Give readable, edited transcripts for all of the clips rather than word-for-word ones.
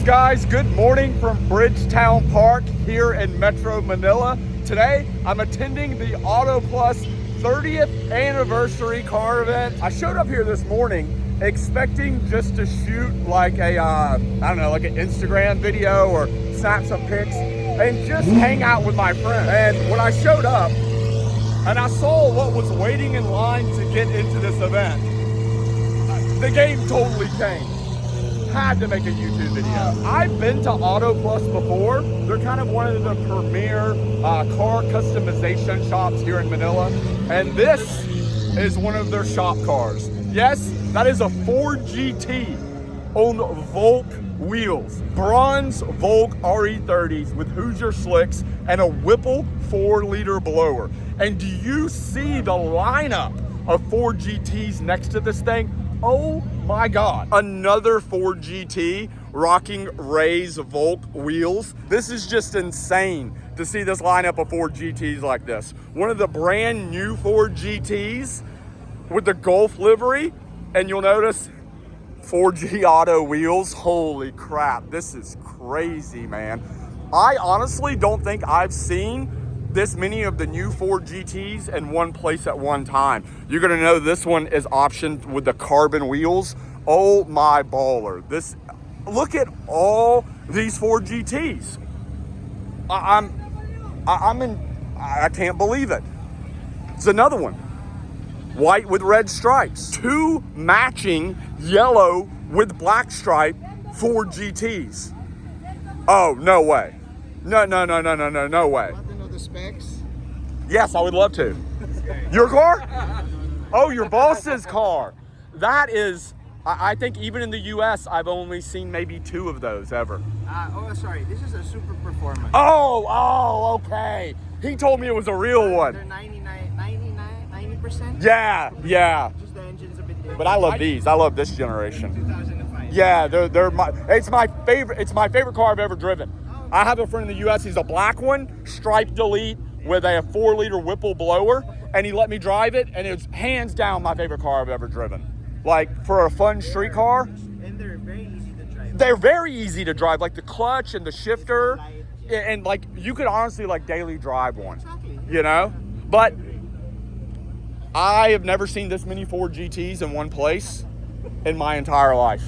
guys? Good morning from Bridgetown Park here in Metro Manila. Today, I'm attending the Auto Plus 30th anniversary car event. I showed up here this morning expecting just to shoot like a, I don't know, like an Instagram video or snap some pics and just hang out with my friend. And when I showed up and I saw what was waiting in line to get into this event, the game totally changed. Had to make a YouTube video. I've been to Auto Plus before. They're kind of one of the premier car customization shops here in Manila. And this is one of their shop cars. Yes, that is a Ford GT on Volk wheels. Bronze Volk RE30s with Hoosier slicks and a Whipple 4-liter blower. And do you see the lineup of Ford GTs next to this thing? Oh my God. Another Ford GT rocking Ray's Volk wheels. This is just insane to see this lineup of Ford GTs like this. One of the brand new Ford GTs with the Golf livery, and you'll notice 4G Auto wheels. Holy crap, this is crazy, man. I honestly don't think I've seen this many of the new Ford GTs in one place at one time. You're gonna know this one is optioned with the carbon wheels. Oh my baller. Look at all these Ford GTs. I can't believe it. It's another one. White with red stripes. Two matching yellow with black stripe Ford GTs. Oh, no way. No way. Specs? Yes, I would love to. Your car? Oh, your boss's car. That is, I think even in the US, I've only seen maybe 2 of those ever. Sorry, this is a super performance. Oh, okay. He told me it was a real one. They're 90%? Yeah. Just the engine's a bit different. But I love these. I love this generation. 2005. Yeah, it's my favorite car I've ever driven. I have a friend in the US, he's a black one, striped delete with a 4-liter Whipple blower, and he let me drive it, and it's hands down my favorite car I've ever driven. Like, for a fun street car. And they're very easy to drive. They're very easy to drive, like the clutch and the shifter, and like, you could honestly like daily drive one, Exactly. you know? But I have never seen this many Ford GTs in one place in my entire life.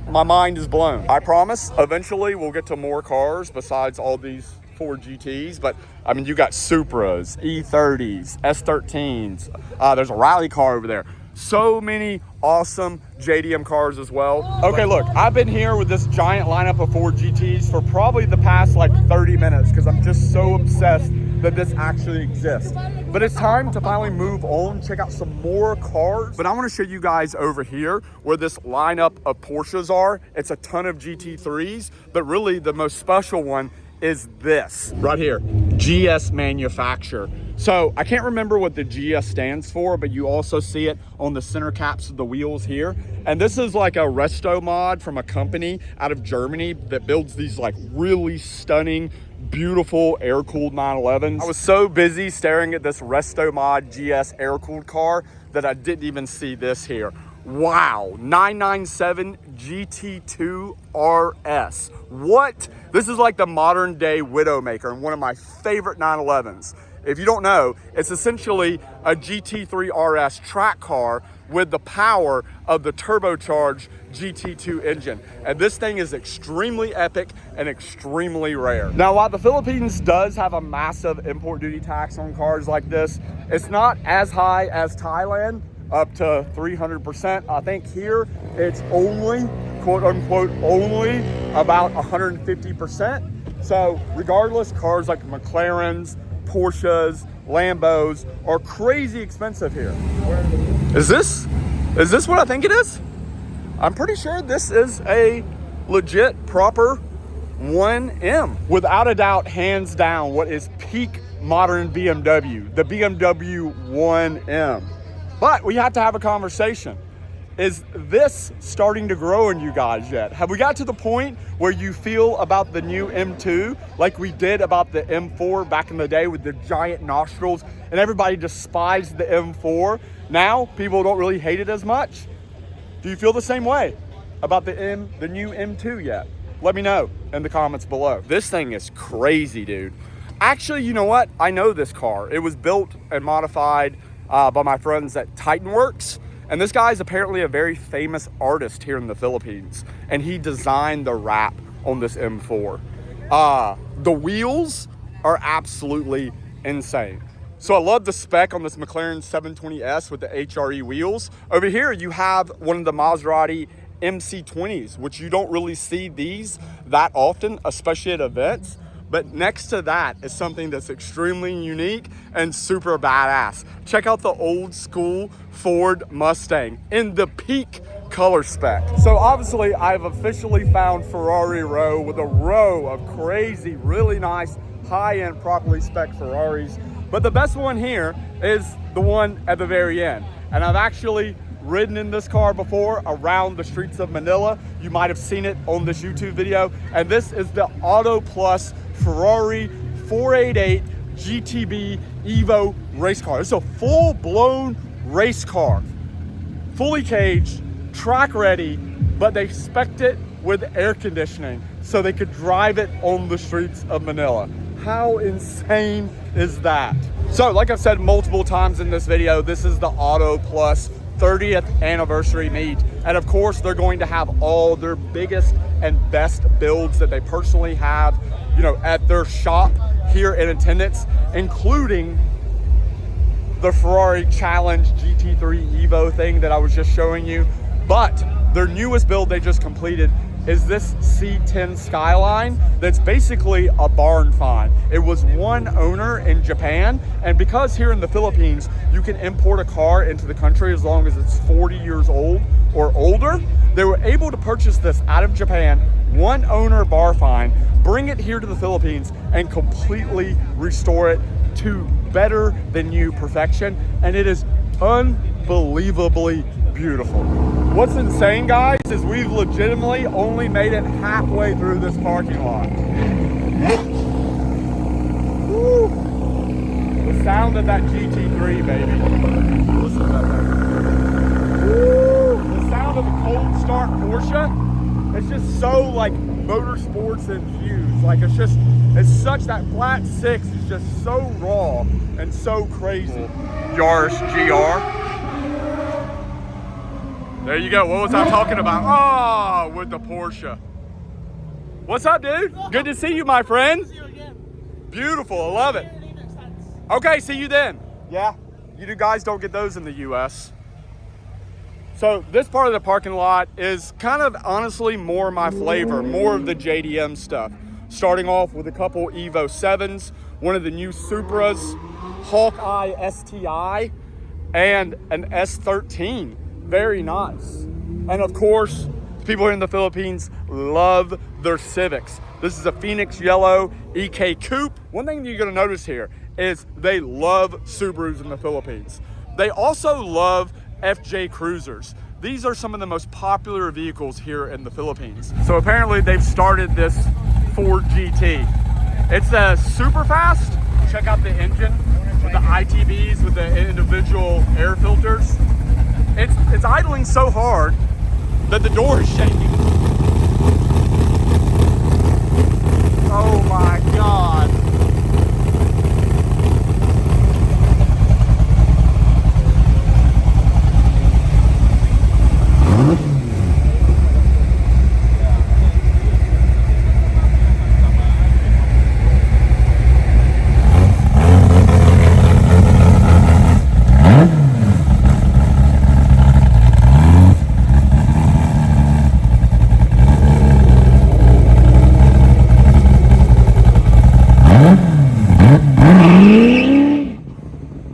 My mind is blown. I promise eventually we'll get to more cars besides all these Ford GTs, but I mean, you got Supras, E30s, S13s, there's a rally car over there. So many awesome JDM cars as well. Okay, look, I've been here with this giant lineup of Ford GTs for probably the past like 30 minutes because I'm just so obsessed that this actually exists. But it's time to finally move on, check out some more cars. But I want to show you guys over here where this lineup of Porsches are. It's a ton of GT3s, but really the most special one is this right here, GS Manufacture. So I can't remember what the GS stands for, but you also see it on the center caps of the wheels here. And this is like a resto mod from a company out of Germany that builds these like really stunning, beautiful air-cooled 911s. I was so busy staring at this resto mod GS air-cooled car that I didn't even see this here. Wow, 997 GT2 RS. What? This is like the modern day Widowmaker and one of my favorite 911s. If you don't know, it's essentially a GT3 RS track car with the power of the turbocharged GT2 engine. And this thing is extremely epic and extremely rare. Now, while the Philippines does have a massive import duty tax on cars like this, it's not as high as Thailand, up to 300%. I think here it's only, quote unquote, only about 150%. So regardless, cars like McLarens, Porsches, Lambos are crazy expensive here. Is this what I think it is? I'm pretty sure this is a legit proper 1M. Without a doubt, hands down, what is peak modern BMW, the BMW 1M. But we have to have a conversation. Is this starting to grow in you guys yet? Have we got to the point where you feel about the new M2 like we did about the M4 back in the day with the giant nostrils and everybody despised the M4? Now people don't really hate it as much. Do you feel the same way? about the new M2 yet? Let me know in the comments below. This thing is crazy, dude. Actually, you know what? I know this car. It was built and modified by my friends at Titan Works. And this guy is apparently a very famous artist here in the Philippines. And he designed the wrap on this M4. The wheels are absolutely insane. So I love the spec on this McLaren 720S with the HRE wheels. Over here, you have one of the Maserati MC20s, which you don't really see these that often, especially at events. But next to that is something that's extremely unique and super badass. Check out the old school Ford Mustang in the peak color spec. So obviously I've officially found Ferrari Row with a row of crazy, really nice, high-end, properly spec Ferraris. But the best one here is the one at the very end. And I've actually ridden in this car before around the streets of Manila. You might have seen it on this YouTube video. And this is the Auto Plus Ferrari 488 GTB Evo race car. It's a full-blown race car, fully caged, track ready, but they spec'd it with air conditioning so they could drive it on the streets of Manila. How insane is that? So like I've said multiple times in this video, this is the Auto Plus 30th anniversary meet. And of course, they're going to have all their biggest and best builds that they personally have, you know, at their shop here in attendance, including the Ferrari Challenge GT3 Evo thing that I was just showing you. But their newest build they just completed is this C10 Skyline that's basically a barn find. It was one owner in Japan, and because here in the Philippines, you can import a car into the country as long as it's 40 years old or older, they were able to purchase this out of Japan, one owner bar find, bring it here to the Philippines, and completely restore it to better than new perfection, and it is unbelievably beautiful. What's insane, guys, is we've legitimately only made it halfway through this parking lot. Woo. The sound of that GT3, baby. Listen to that thing. Woo. The sound of a cold start Porsche, it's just so like motorsports infused. Like it's such that flat six is just so raw and so crazy. Yaris GR. There you go. What was I talking about? Oh, with the Porsche. What's up, dude? Good to see you, my friend. See you again. Beautiful. I love it. Okay, see you then. Yeah, you guys don't get those in the US. So this part of the parking lot is kind of honestly more my flavor, more of the JDM stuff. Starting off with a couple Evo 7s, one of the new Supras, Hawkeye STI, and an S13. Very nice. And of course, people here in the Philippines love their Civics. This is a Phoenix Yellow EK Coupe. One thing you're gonna notice here is they love Subarus in the Philippines. They also love FJ Cruisers. These are some of the most popular vehicles here in the Philippines. So apparently they've started this Ford GT. It's a super fast. Check out the engine with the ITBs with the individual air filters. It's idling so hard that the door is shaking. Oh my God.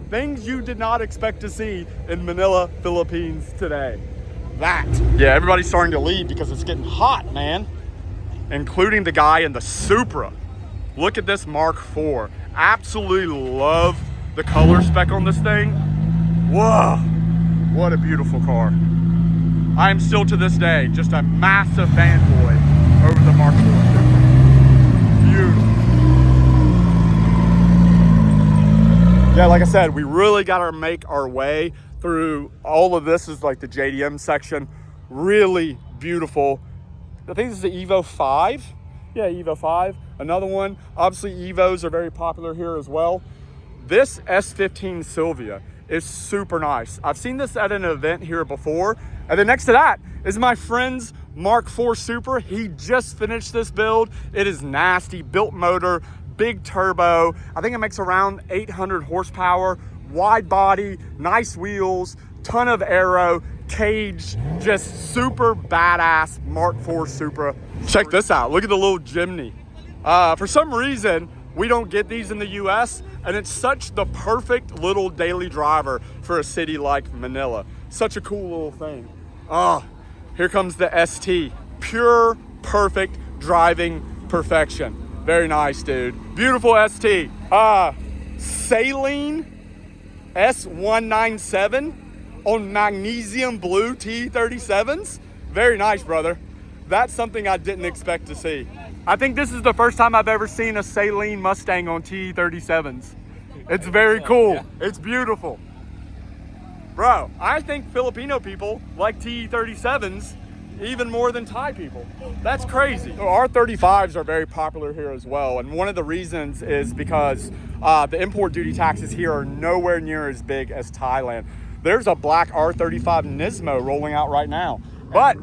Things you did not expect to see in Manila, Philippines today. That. Yeah, everybody's starting to leave because it's getting hot, man. Including the guy in the Supra. Look at this Mark IV. Absolutely love the color spec on this thing. Whoa, what a beautiful car. I am still to this day just a massive fanboy over the Mark IV. Beautiful. Yeah, like I said, we really got to make our way through all of this is like the JDM section. Really beautiful. I think this is the Evo 5. Yeah, Evo 5. Another one. Obviously, Evos are very popular here as well. This S15 Silvia is super nice. I've seen this at an event here before. And then next to that is my friend's Mark IV Super. He just finished this build. It is nasty, built motor, big turbo. I think it makes around 800 horsepower, wide body, nice wheels, ton of aero, cage, just super badass Mark IV Supra. Check this out. Look at the little Jimny. For some reason, we don't get these in the US, and it's such the perfect little daily driver for a city like Manila. Such a cool little thing. Oh, here comes the ST. Pure, perfect driving perfection. Very nice, dude. Beautiful ST. Saline S197 on magnesium blue T37s. Very nice, brother. That's something I didn't expect to see. I think this is the first time I've ever seen a Saline Mustang on T37s. It's very cool. It's beautiful. Bro, I think Filipino people like T37s even more than Thai people. That's crazy. So R35s are very popular here as well. And one of the reasons is because the import duty taxes here are nowhere near as big as Thailand. There's a black R35 Nismo rolling out right now. But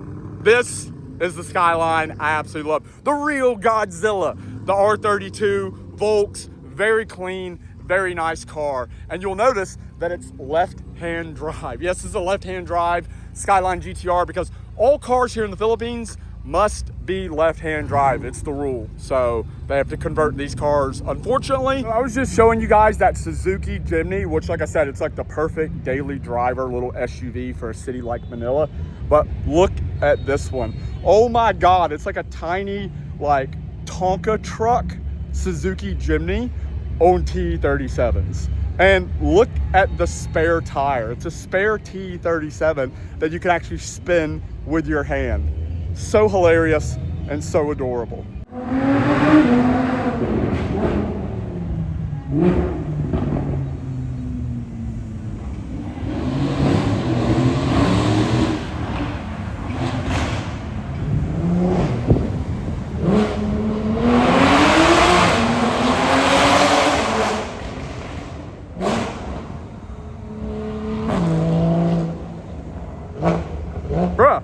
this is the Skyline I absolutely love. The real Godzilla, the R32 Volks, very clean, very nice car. And you'll notice that it's left-hand drive. Yes, this is a left-hand drive Skyline GTR because all cars here in the Philippines must be left-hand drive. It's the rule. So they have to convert these cars, unfortunately. I was just showing you guys that Suzuki Jimny, which, like I said, it's like the perfect daily driver little SUV for a city like Manila. But look at this one. Oh my God, it's like a tiny, like, Tonka truck Suzuki Jimny on T37s. And look at the spare tire. It's a spare T37 that you can actually spin with your hand. So hilarious and so adorable. Bruh,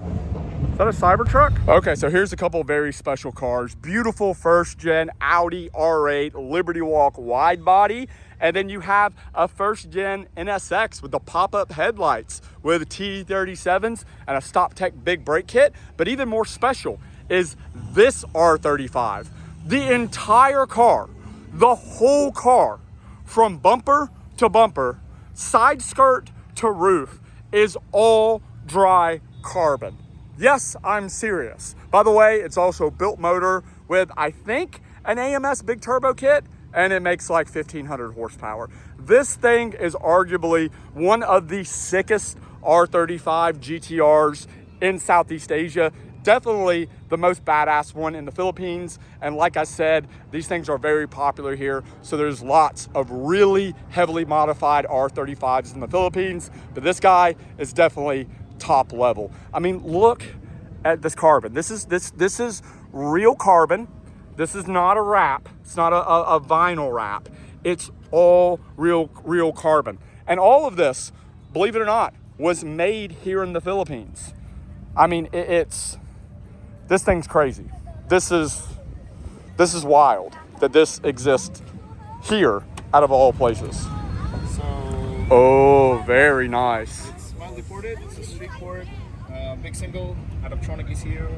is that a Cybertruck? Okay, so here's a couple very special cars. Beautiful first gen Audi R8 Liberty Walk wide body. And then you have a first gen NSX with the pop-up headlights with T37s and a StopTech big brake kit. But even more special is this R35. The entire car, the whole car, from bumper to bumper, side skirt to roof, is all dry carbon. Yes, I'm serious. By the way, it's also built motor with, I think, an AMS big turbo kit, and it makes like 1,500 horsepower. This thing is arguably one of the sickest R35 GTRs in Southeast Asia. Definitely the most badass one in the Philippines. And like I said, these things are very popular here. So there's lots of really heavily modified R35s in the Philippines, but this guy is definitely top level. I mean, look at this carbon. This is real carbon. This is not a wrap. It's not a vinyl wrap. It's all real carbon. And all of this, believe it or not, was made here in the Philippines. I mean, this thing's crazy. This is wild that this exists here out of all places. So, oh, very nice. it's mildly ported. It's a street port, big single, Adaptronic ECU,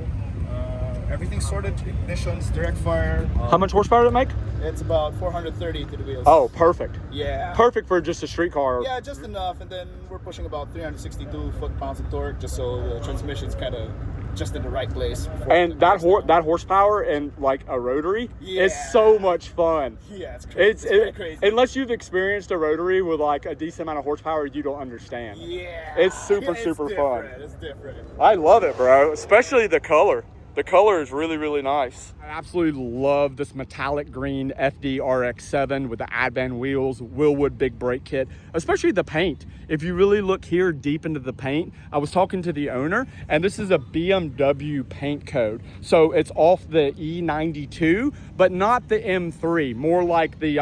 everything's sorted, ignitions, direct fire. How much horsepower did it make? It's about 430 to the wheels. Oh, perfect. Yeah. Perfect for just a street car. Yeah, just enough, and then we're pushing about 362 foot-pounds of torque, just so the transmission's kind of just in the right place. And that horsepower and like a rotary is so much fun. Yeah, it's crazy. It's very crazy. Unless you've experienced a rotary with like a decent amount of horsepower, you don't understand. Yeah. It's super fun. It's different. I love it, bro. Especially the color. The color is really, really nice. I absolutely love this metallic green FD RX-7 with the Advan wheels, Willwood big brake kit, especially the paint. If you really look here deep into the paint, I was talking to the owner, and this is a BMW paint code. So it's off the E92, but not the M3, more like the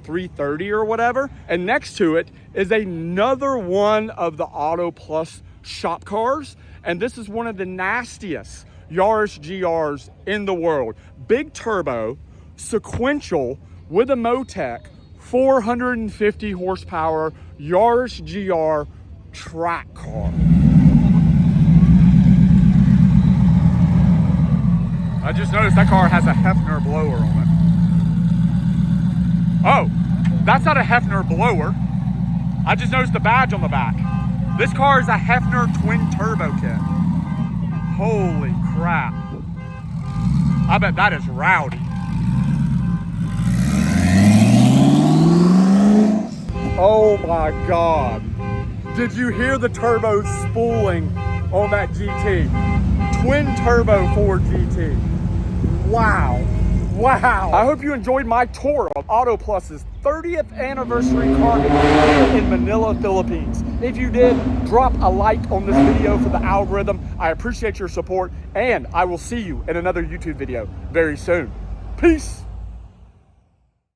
330 or whatever. And next to it is another one of the Auto Plus shop cars. And this is one of the nastiest Yaris GRs in the world. Big turbo, sequential with a Motec, 450 horsepower Yaris GR track car. I just noticed that car has a Hefner blower on it. Oh, that's not a Hefner blower. I just noticed the badge on the back. This car is a Hefner twin turbo kit. Holy crap. I bet that is rowdy. Oh my God. Did you hear the turbo spooling on that GT? Twin turbo Ford GT. Wow. Wow. I hope you enjoyed my tour of Auto Plus's 30th anniversary car here in Manila, Philippines. If you did, drop a like on this video for the algorithm. I appreciate your support, and I will see you in another YouTube video very soon. Peace.